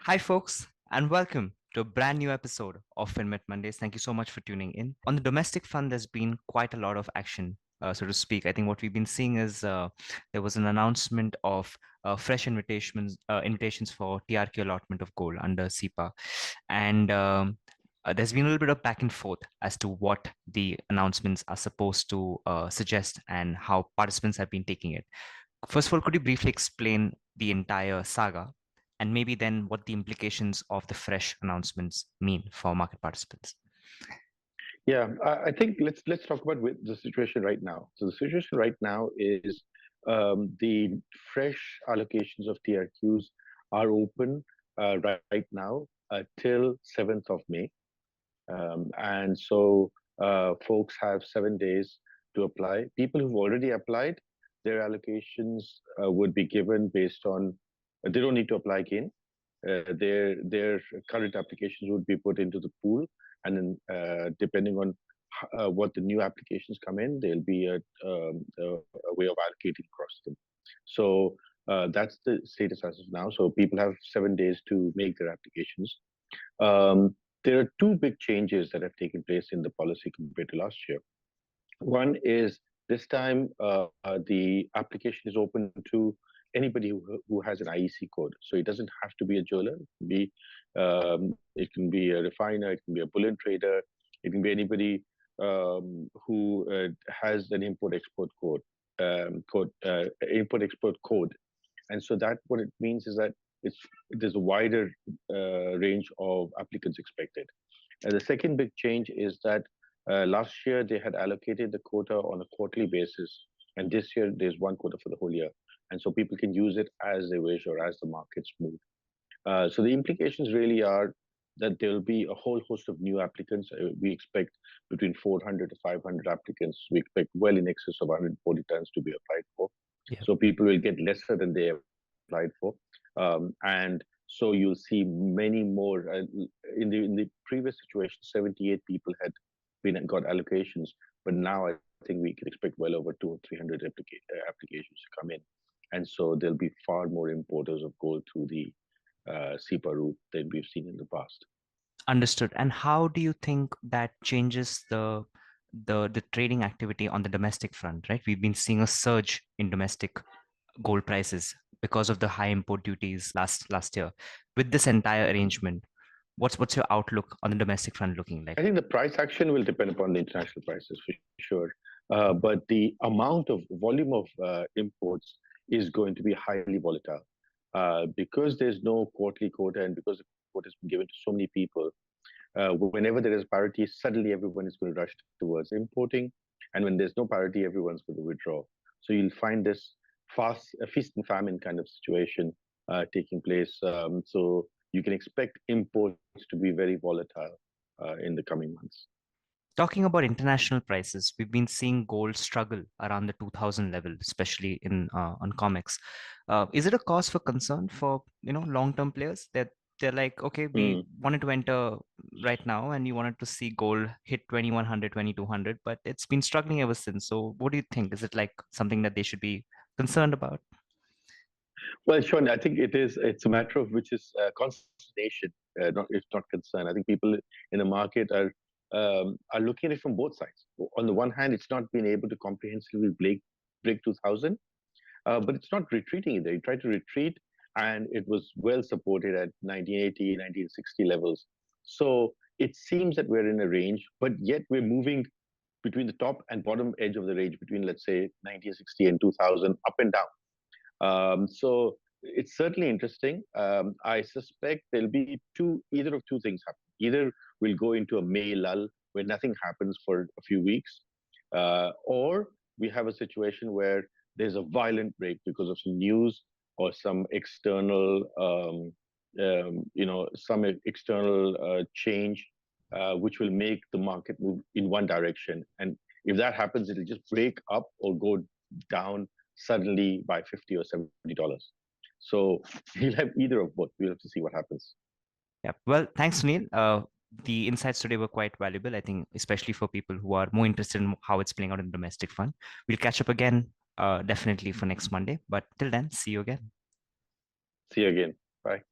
Hi, folks, and welcome to a brand new episode of FinMet Mondays. Thank you so much for tuning in. On the domestic front, there's been quite a lot of action, so to speak. I think what we've been seeing is there was an announcement of fresh invitations for TRQ allotment of gold under SEPA, and there's been a little bit of back and forth as to what the announcements are supposed to suggest and how participants have been taking it. First of all, could you briefly explain the entire saga and maybe then what the implications of the fresh announcements mean for market participants? Yeah, I think let's talk about the situation right now. So the situation right now is the fresh allocations of TRQs are open right now till 7th of May, and so folks have 7 days to apply. People who've already applied, their allocations would be given based on they don't need to apply again. Their current applications would be put into the pool, and then depending on what the new applications come in, there'll be a way of allocating across them. So that's the status as of now. So people have 7 days to make their applications. There are two big changes that have taken place in the policy compared to last year. One is this time the application is open to anybody who has an IEC code. So it doesn't have to be a jeweler. It can be a refiner. It can be a bullion trader. It can be anybody who has an import-export import-export code. And so that what it means is that there's a wider range of applicants expected. And the second big change is that last year they had allocated the quota on a quarterly basis, and this year there's one quota for the whole year, and so people can use it as they wish or as the markets move. So the implications really are that there will be a whole host of new applicants. We expect between 400 to 500 applicants. We expect well in excess of 140 tons to be applied for. Yeah. So people will get lesser than they applied for, and so you'll see many more. In the previous situation, 78 people had got allocations, but now I think we can expect well over 200 or 300 applications to come in, and so there'll be far more importers of gold through the SEPA route than we've seen in the past. Understood. And how do you think that changes the trading activity on the domestic front, right? We've been seeing a surge in domestic gold prices because of the high import duties last year. With this entire arrangement, what's your outlook on the domestic front looking like? I think the price action will depend upon the international prices for sure, but the amount of volume of imports is going to be highly volatile because there's no quarterly quota and because the quota has been given to so many people. Whenever there is parity, suddenly everyone is going to rush towards importing, and when there's no parity, everyone's going to withdraw. So you'll find this feast and famine kind of situation taking place. So you can expect imports to be very volatile in the coming months. Talking about international prices, we've been seeing gold struggle around the 2000 level, especially in on comics. Is it a cause for concern for long-term players that they're like, okay, we Mm. wanted to enter right now and you wanted to see gold hit 2100, 2200, but it's been struggling ever since. So what do you think? Is it like something that they should be concerned about? Well, Sean, I think it is. It's a matter of which is consternation, not if not concern. I think people in the market are looking at it from both sides. On the one hand, it's not been able to comprehensively break 2000, but it's not retreating either. It tried to retreat, and it was well supported at 1980, 1960 levels. So it seems that we're in a range, but yet we're moving between the top and bottom edge of the range, between let's say 1960 and 2000, up and down. So it's certainly interesting. I suspect there'll be either of two things happen. Either we'll go into a May lull where nothing happens for a few weeks, or we have a situation where there's a violent break because of some news or some external, some external change, which will make the market move in one direction. And if that happens, it'll just break up or go down suddenly by $50 or $70. So you'll have either of both. We'll have to see what happens. Yeah. Well, thanks, Sunil. The insights today were quite valuable, I think, especially for people who are more interested in how it's playing out in the domestic fund. We'll catch up again, definitely for next Monday. But till then, see you again. See you again. Bye.